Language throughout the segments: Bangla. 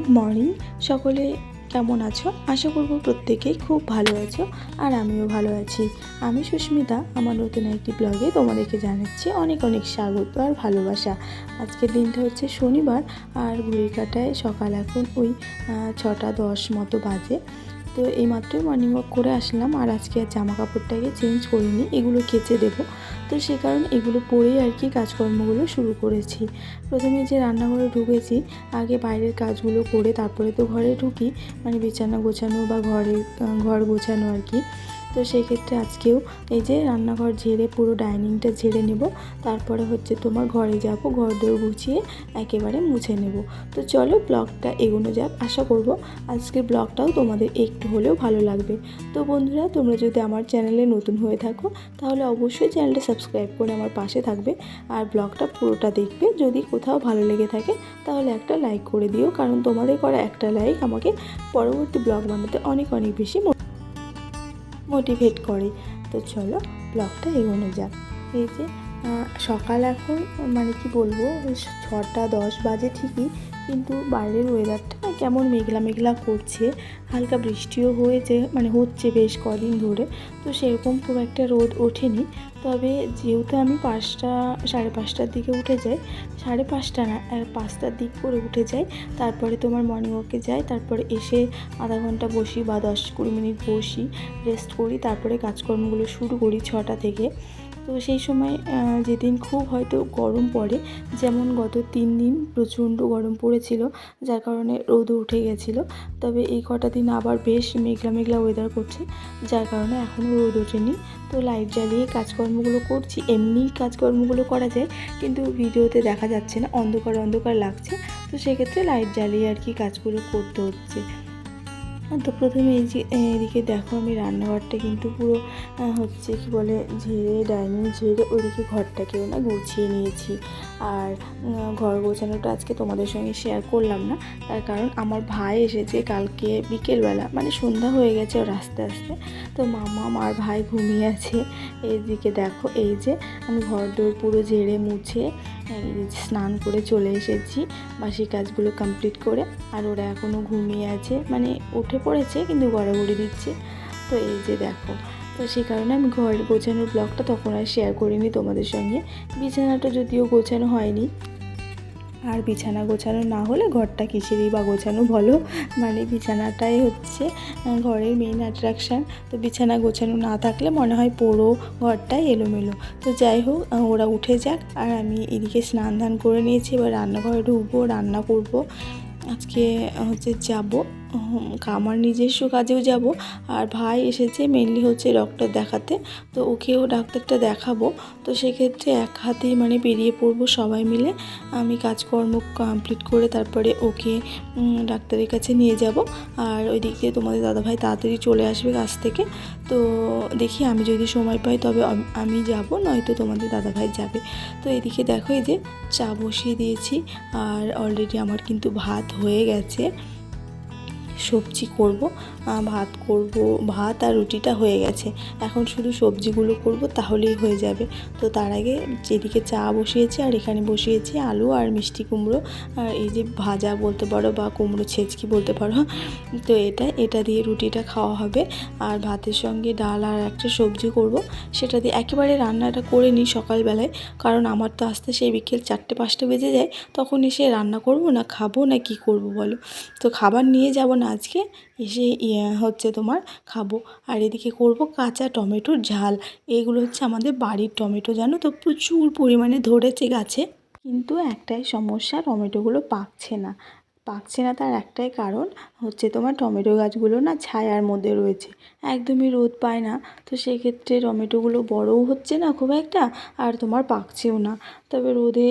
গুড মর্নিং সকলে, কেমন আছো? আশা করব প্রত্যেকেই খুব ভালো আছো, আর আমিও ভালো আছি। আমি সুস্মিতা, আমার নতুন একটি ব্লগে তোমাদেরকে জানাচ্ছি অনেক অনেক স্বাগত আর ভালোবাসা। আজকের দিনটা হচ্ছে শনিবার, আর ঘড়ির কাঁটায় সকাল এখন ওই 6টা 10 মতো বাজে। তো এইমাত্রই মর্নিং ওয়াক করে আসলাম, আর আজকে আর জামা কাপড়টাকে চেঞ্জ করিনি, এগুলো কেচে দেবো। তো সে কারণে এগুলো পরেই আর কি কাজকর্মগুলো শুরু করেছি। প্রথমে যে রান্নাঘরে ঢুকেছি, আগে বাইরের কাজগুলো করে তারপরে তো ঘরে ঢুকি, মানে বিছানা গোছানো বা ঘর গোছানো আর কি। তো সেক্ষেত্রে আজকেও এই যে রান্নাঘর ঝেড়ে পুরো ডাইনিংটা ঝেড়ে নেব, তারপরে হচ্ছে তোমার ঘরে যাব, ঘর দোর গুছিয়ে একেবারে মুছে নেব। তো চলো ব্লগটা এগোনো যাক। আশা করব আজকের ব্লগটাও তোমাদের একটু হলেও ভালো লাগবে। তো বন্ধুরা, তোমরা যদি আমার চ্যানেলে নতুন হয়ে থাকো তাহলে অবশ্যই চ্যানেলটা সাবস্ক্রাইব করে আমার পাশে থাকবে, আর ব্লগটা পুরোটা দেখবে। যদি কোথাও ভালো লেগে থাকে তাহলে একটা লাইক করে দিও, কারণ তোমাদের করা একটা লাইক আমাকে পরবর্তী ব্লগ বানাতে অনেক অনেক বেশি মোটিভেট করে। তো চলো ব্লগটা এগোনো যাক। এই যে সকাল এখন, মানে কি বলবো, 6টা 10 বাজে ঠিকই, কিন্তু বাইরের ওয়েদারটা কেমন মেঘলা মেঘলা করছে, হালকা বৃষ্টিও হচ্ছে বেশ কদিন ধরে। তো সেরকম খুব একটা রোদ ওঠেনি। তবে যেহেতু আমি 5টা 5:30টার দিকে উঠে যাই, 5:30 না 5টার দিক করে উঠে যাই, তারপরে তোমার মর্নিং ওয়াকে যাই, তারপরে এসে আধা ঘন্টা বসি বা 10-20 মিনিট বসি, রেস্ট করি, তারপরে কাজকর্মগুলো শুরু করি 6টা থেকে। তো সেই সময় যেদিন খুব হয়তো গরম পড়ে, যেমন গত 3 দিন প্রচণ্ড গরম পড়েছিল, যার কারণে রোদও উঠে গেছিলো। তবে এই কটা দিন আবার বেশ মেঘলা মেঘলা ওয়েদার করছে, যার কারণে এখনও রোদ ওঠেনি। তো লাইট জ্বালিয়ে কাজকর্মগুলো করছি। এমনি কাজকর্মগুলো করা যায়, কিন্তু ভিডিওতে দেখা যাচ্ছে না, অন্ধকার অন্ধকার লাগছে। তো সেক্ষেত্রে লাইট জ্বালিয়ে আর কি কাজগুলো করতে হচ্ছে। তো প্রথমে এই যে এদিকে দেখো, আমি রান্নাঘরটা কিন্তু পুরো হচ্ছে কি বলে ঝেড়ে, ডাইনিং ঝেড়ে ওইদিকে ঘরটাকেও না গুছিয়ে নিয়েছি। আর ঘর গোছানোটা আজকে তোমাদের সঙ্গে শেয়ার করলাম না, তার কারণ আমার ভাই এসেছে কালকে বিকেলবেলা, মানে সন্ধ্যা হয়ে গেছে ওর আস্তে আস্তে। তো মামা আর ভাই ঘুমিয়ে আছে। এইদিকে দেখো, এই যে আমি ঘর দোর পুরো ঝেড়ে মুছে স্নান করে চলে এসেছি, বাসি কাজগুলো কমপ্লিট করে। আর ওরা এখনও ঘুমিয়ে আছে, মানে উঠে পড়েছে কিন্তু গড়াগড়ি দিচ্ছে। তো এই যে দেখো, তো সেই কারণে আমি ঘর গোছানোর ব্লগটা তখন আর শেয়ার করিনি তোমাদের সঙ্গে। বিছানাটা যদিও গোছানো হয়নি, আর বিছানা গোছানো না হলে ঘরটা কিসেরই বা গোছানো বলো, মানে বিছানাটাই হচ্ছে ঘরের মেইন অ্যাট্রাকশান। তো বিছানা গোছানো না থাকলে মনে হয় পুরো ঘরটাই এলোমেলো। তো যাই হোক, ওরা উঠে যাক, আর আমি এদিকে স্নান ধান করে নিয়েছি। এবার রান্নাঘরে ঢুকবো, রান্না করব। আজকে হচ্ছে যাব আমার নিজস্ব কাজেও যাব, আর ভাই এসেছে মেনলি হচ্ছে ডক্টর দেখাতে, তো ওকেও ডাক্তারটা দেখাবো। তো সেক্ষেত্রে এক হাতেই মানে বেরিয়ে পড়বো সবাই মিলে। আমি কাজকর্ম কমপ্লিট করে তারপরে ওকে ডাক্তারের কাছে নিয়ে যাব, আর ওই দিক দিয়ে তোমাদের দাদাভাই তাড়াতাড়ি চলে আসবে কাছ থেকে। তো দেখি, আমি যদি সময় পাই তবে আমি যাব, নয়তো তোমাদের দাদাভাই যাবে। তো এদিকে দেখো, এই যে চা বসিয়ে দিয়েছি, আর অলরেডি আমার কিন্তু ভাত হয়ে গেছে। সবজি করব, ভাত আর রুটিটা হয়ে গেছে, এখন শুধু সবজিগুলো করব, তাহলেই হয়ে যাবে। তো তার আগে যেদিকে চা বসিয়েছি, আর এখানে বসিয়েছি আলু আর মিষ্টি কুমড়ো, আর এই যে ভাজা বলতে পারো বা কুমড়ো ছেঁচকি বলতে পারো। তো এটা দিয়ে রুটিটা খাওয়া হবে, আর ভাতের সঙ্গে ডাল আর একটা সবজি করব। সেটা দিয়ে একেবারে রান্নাটা করে নিই সকালবেলায়, কারণ আমার তো আসতে সেই বিকেল 4টে 5টা বেজে যায়। তখন এসে রান্না করব না খাবো না কি করব বলো। তো খাবার নিয়ে যাব না আজকে, এসে হচ্ছে তোমার খাবো। আর এদিকে করব কাঁচা টমেটোর ঝাল। এইগুলো হচ্ছে আমাদের বাড়ির টমেটো, জানো তো, প্রচুর পরিমাণে ধরেছে গাছে। কিন্তু একটাই সমস্যা, টমেটোগুলো পাকছে না তার একটাই কারণ হচ্ছে তোমার টমেটো গাছগুলো না ছায়ার মধ্যে রয়েছে, একদমই রোদ পায় না। তো সেক্ষেত্রে টমেটোগুলো বড়ও হচ্ছে না খুব একটা, আর তোমার পাকছেও না। তবে রোদে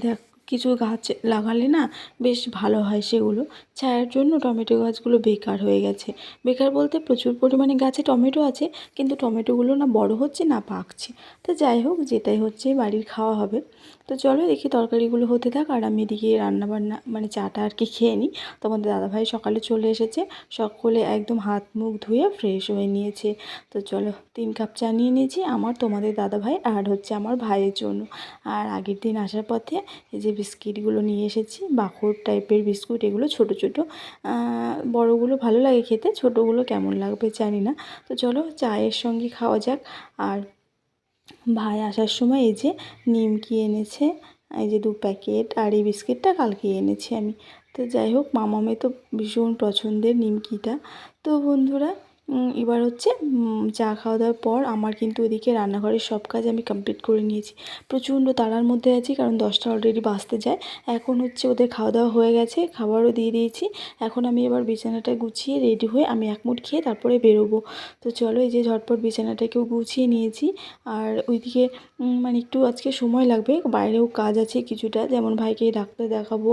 দেখ কিছু গাছ লাগালে না বেশ ভালো হয়, সেগুলো ছায়ার জন্য টমেটো গাছগুলো বেকার হয়ে গেছে। বেকার বলতে প্রচুর পরিমাণে গাছে টমেটো আছে, কিন্তু টমেটোগুলো না বড় হচ্ছে না পাকছে। তো যাই হোক, যেটাই হচ্ছে বাড়ির খাওয়া হবে। তো চলো দেখি তরকারিগুলো হতে থাক, আর আমি এদিকে রান্নাবান্না মানে চাটা আর কি খেয়ে নিই। তোমাদের দাদাভাই সকালে চলে এসেছে, সকলে একদম হাত মুখ ধুয়ে ফ্রেশ হয়ে নিয়েছে। তো চলো 3 কাপ চা নিয়ে নিয়েছি আমার, তোমাদের দাদাভাই আর হচ্ছে আমার ভাইয়ের জন্য। আর আগের দিন আসার পথে এই যে বিস্কিটগুলো নিয়ে এসেছি, বাখর টাইপের বিস্কুট এগুলো ছোট ছোট। বড়গুলো ভালো লাগে খেতে, ছোটোগুলো কেমন লাগবে জানি না। তো চলো চায়ের সঙ্গে খাওয়া যাক। আর ভাই আসার সময় এই যে নিমকি এনেছে, এই যে 2 প্যাকেট, আর এই বিস্কিটটা কালকে এনেছি আমি। তো যাই হোক, মামামের তো ভীষণ পছন্দের নিমকিটা। তো বন্ধুরা, এবার হচ্ছে চা খাওয়া দাওয়ার পর আমার কিন্তু ওদিকে রান্নাঘরের সব কাজ আমি কমপ্লিট করে নিয়েছি। প্রচণ্ড তাড়ার মধ্যে আছি, কারণ 10টা অলরেডি বাজতে যায়। এখন হচ্ছে ওদের খাওয়া দাওয়া হয়ে গেছে, খাবারও দিয়ে দিয়েছি। এখন আমি এবার বিছানাটা গুছিয়ে রেডি হয়ে আমি এক মুঠ খেয়ে তারপরে বেরোবো। তো চলো, এই যে ঝটপট বিছানাটাকেও গুছিয়ে নিয়েছি। আর ওইদিকে মানে একটু আজকে সময় লাগবে, বাইরেও কাজ আছে কিছুটা, যেমন ভাইকে ডাক্তার দেখাবো,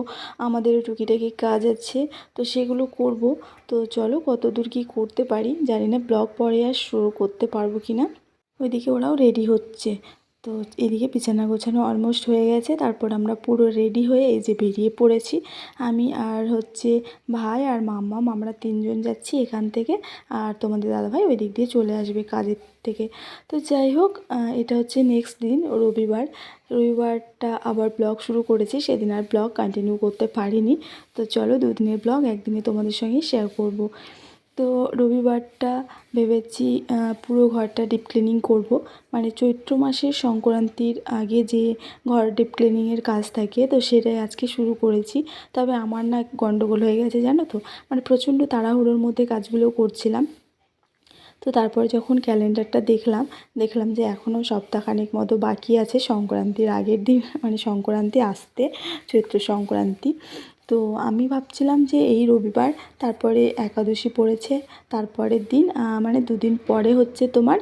আমাদেরও টুকিটাকি কাজ আছে, তো সেগুলো করব। তো চলো কতদূর কী করতে পারি জানি না, ব্লগ পরে আর শুরু করতে পারবো কি না। ওইদিকে ওরাও রেডি হচ্ছে। তো এদিকে বিছানা গোছানো অলমোস্ট হয়ে গেছে, তারপর আমরা পুরো রেডি হয়ে এই যে বেরিয়ে পড়েছি। আমি আর হচ্ছে ভাই আর মাম্মাম, আমরা 3জন যাচ্ছি এখান থেকে। আর তোমাদের দাদাভাই ওই দিক দিয়ে চলে আসবে কাজের থেকে। তো যাই হোক, এটা হচ্ছে নেক্সট দিন, রবিবার। রবিবারটা আবার ব্লগ শুরু করেছি, সেদিন আর ব্লগ কন্টিনিউ করতে পারিনি। তো চলো 2 দিনের ব্লগ একদিনে তোমাদের সঙ্গে শেয়ার করব। তো রবিবারটা ভেবেছি পুরো ঘরটা ডিপ ক্লিনিং করব। মানে চৈত্র মাসের সংক্রান্তির আগে যে ঘর ডিপ ক্লিনিংয়ের কাজ থাকে, তো সেটাই আজকে শুরু করেছি। তবে আমার না গন্ডগোল হয়ে গেছে জানো তো, মানে প্রচণ্ড তাড়াহুড়োর মধ্যে কাজগুলো করছিলাম। তো তারপরে যখন ক্যালেন্ডারটা দেখলাম যে এখনও সপ্তাহখানেক মতো বাকি আছে সংক্রান্তির আগের দিন, মানে সংক্রান্তি আসতে, চৈত্র সংক্রান্তি। তো আমি ভাবছিলাম যে এই রবিবার, তারপরে একাদশী পড়েছে, তারপরের দিন মানে 2 দিন পরে হচ্ছে তোমার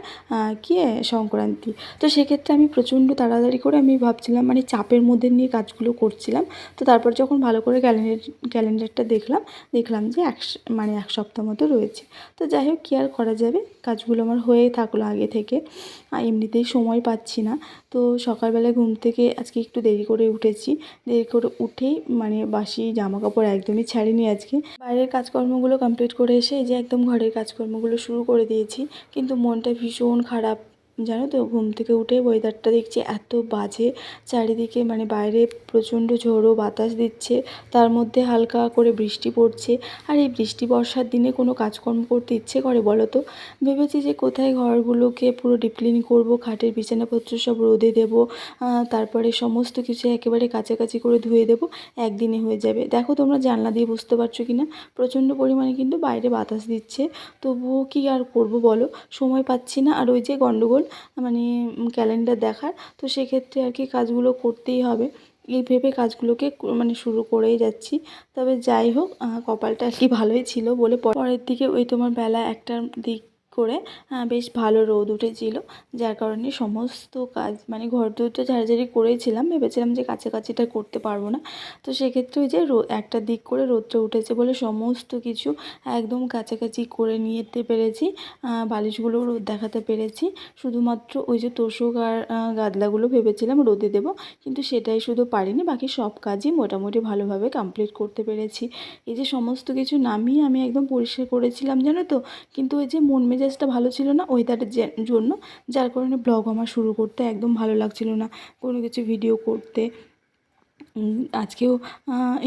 কি সংক্রান্তি। তো সেক্ষেত্রে আমি প্রচণ্ড তাড়াতাড়ি করে আমি ভাবছিলাম, মানে চাপের মধ্যে নিয়ে কাজগুলো করছিলাম। তো তারপর যখন ভালো করে ক্যালেন্ডারটা দেখলাম যে মানে 1 সপ্তাহ মতো রয়েছে। তো যাই হোক, কী আর করা যাবে, কাজগুলো আমার হয়েই থাকলো আগে থেকে। এমনিতেই সময় পাচ্ছি না। তো সকালবেলায় ঘুম থেকে আজকে একটু দেরি করে উঠেছি। দেরি করে উঠেই মানে বাসি জামাকাপড় একদমই ছাড়িনি আজকে। বাইরের কাজকর্মগুলো কমপ্লিট করে এসে এই যে একদম ঘরের কাজকর্মগুলো শুরু করে দিয়েছি। কিন্তু মনটা ভীষণ খারাপ জানো তো, ঘুম থেকে উঠে ওয়েদারটা দেখছি এত বাজে চারিদিকে, মানে বাইরে প্রচণ্ড ঝোড়ো বাতাস দিচ্ছে, তার মধ্যে হালকা করে বৃষ্টি পড়ছে। আর এই বৃষ্টি বর্ষার দিনে কোনো কাজকর্ম করতে ইচ্ছে করে বলো তো? ভেবেছি যে কোথায় ঘরগুলোকে পুরো ডিপ ক্লিন করবো, খাটের বিছানাপত্র সব রোদে দেবো, তারপরে সমস্ত কিছু একেবারে কাছাকাছি করে ধুয়ে দেবো, একদিনে হয়ে যাবে। দেখো তোমরা জানলা দিয়ে বুঝতে পারছো কি না, প্রচণ্ড পরিমাণে কিন্তু বাইরে বাতাস দিচ্ছে। তবুও কি আর করব বলো, সময় পাচ্ছি না। আর ওই যে গন্ডগোল, মানে ক্যালেন্ডার দেখার, তো সেক্ষেত্রে আর কি কাজগুলো করতেই হবে। এই ভেবে কাজগুলোকে মানে শুরু করেই যাচ্ছি। তবে যাই হোক, কপালটা আর কি ভালোই ছিল বলে পরের দিকে ওই তোমার বেলা 1টার দিক করে বেশ ভালো রোদ উঠেছিল, যার কারণে সমস্ত কাজ মানে ঘরদোর তো ঝাড়াঝাড়ি করেছিলাম, ভেবেছিলাম যে কাছাকাছিটা করতে পারবো না। তো সেক্ষেত্রে ওই যে 1টার দিক করে রোদটা উঠেছে বলে সমস্ত কিছু একদম কাছাকাছি করে নিতে পেরেছি, বালিশগুলোও রোদ দেখাতে পেরেছি। শুধুমাত্র ওই যে তোষক আর গাদলাগুলো ভেবেছিলাম রোদে দেবো, কিন্তু সেটাই শুধু পারিনি, বাকি সব কাজই মোটামুটি ভালোভাবে কমপ্লিট করতে পেরেছি। এই যে সমস্ত কিছু নামিয়ে আমি একদম পরিষ্কার করেছিলাম জানো তো, কিন্তু ওই যে মন মেজাজটা ভালো ছিল না ওয়েদারের জন্য, যার কারণে ব্লগ আমার শুরু করতে একদম ভালো লাগছিল না, কোনো কিছু ভিডিও করতে। আজকেও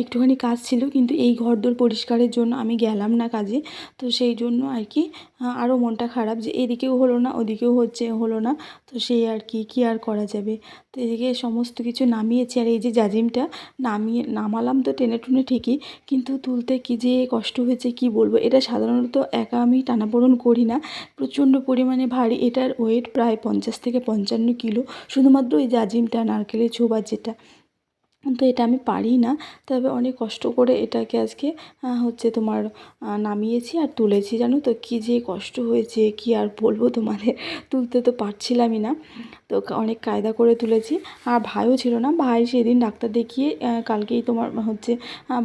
একটুখানি কাজ ছিল, কিন্তু এই ঘরদোর পরিষ্কারের জন্য আমি গেলাম না কাজে। তো সেই জন্য আর কি আরও মনটা খারাপ যে এদিকেও হলো না, ওদিকেও হলো না। তো সেই আর কি, কী আর করা যাবে। তো এদিকে সমস্ত কিছু নামিয়েছি, আর এই যে জাজিমটা নামালাম তো টেনে টুনে ঠিকই, কিন্তু তুলতে কী যে কষ্ট হয়েছে কি বলবো। এটা সাধারণত একা আমি টানাপোড়েন করি না, প্রচণ্ড পরিমাণে ভারী, এটার ওয়েট প্রায় 50 থেকে 55 কিলো, শুধুমাত্র এই জাজিমটা, নারকেলের ছোবা যেটা। তো এটা আমি পারি না, তবে অনেক কষ্ট করে এটাকে আজকে হচ্ছে তোমার নামিয়েছি আর তুলেছি জানো তো, কী যে কষ্ট হয়েছে কি আর বলবো তোমাদের, তুলতে তো পারছিলামই না। তো অনেক কায়দা করে তুলেছি। আর ভাইও ছিল না, ভাই সেদিন ডাক্তার দেখিয়ে কালকেই তোমার হচ্ছে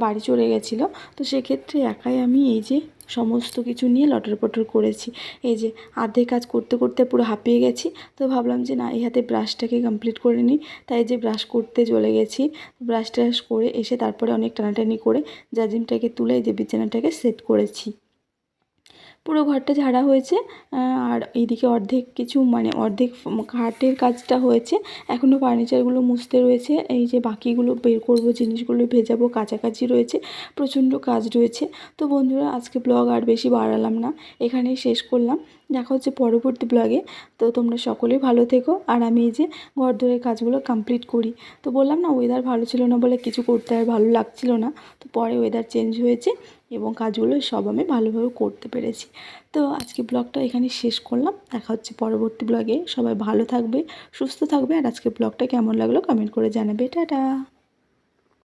বাড়ি চলে গেছিলো। তো সেক্ষেত্রে একাই আমি এই যে সমস্ত কিছু নিয়ে লটরপটর করেছি। এই যে আর্ধেক কাজ করতে করতে পুরো হাঁপিয়ে গেছি। তো ভাবলাম যে না, এই হাতে ব্রাশটাকে কমপ্লিট করে নিই, তাই যে ব্রাশ করতে চলে গেছি। ব্রাশ ট্রাশ করে এসে তারপরে অনেক টানাটানি করে জাজিমটাকে তুলে এই যে বিছানাটাকে সেট করেছি। পুরো ঘরটা ঝাড়া হয়েছে। আর এইদিকে অর্ধেক কিছু মানে অর্ধেক খাটের কাজটা হয়েছে, এখনও ফার্নিচারগুলো মুছতে রয়েছে। এই যে বাকিগুলো বের করব, জিনিসগুলো ভেজাবো, কাছাকাছি রয়েছে, প্রচণ্ড কাজ রয়েছে। তো বন্ধুরা, আজকে ব্লগ আর বেশি বাড়ালাম না, এখানেই শেষ করলাম। দেখা হচ্ছে পরবর্তী ব্লগে। তো তোমরা সকলেই ভালো থেকো। আর আমি এই যে ঘরদোরের কাজগুলো কমপ্লিট করি। তো বললাম না, ওয়েদার ভালো ছিল না বলে কিছু করতে আর ভালো লাগছিল না। তো পরে ওয়েদার চেঞ্জ হয়েছে এবং কাজগুলো সব আমি ভালোভাবে করতে পেরেছি। তো আজকে ব্লগটা এখানেই শেষ করলাম। দেখা হচ্ছে পরবর্তী ব্লগে। সবাই ভালো থাকবে, সুস্থ থাকবে। আর আজকের ব্লগটা কেমন লাগলো কমেন্ট করে জানাবে। টাটা।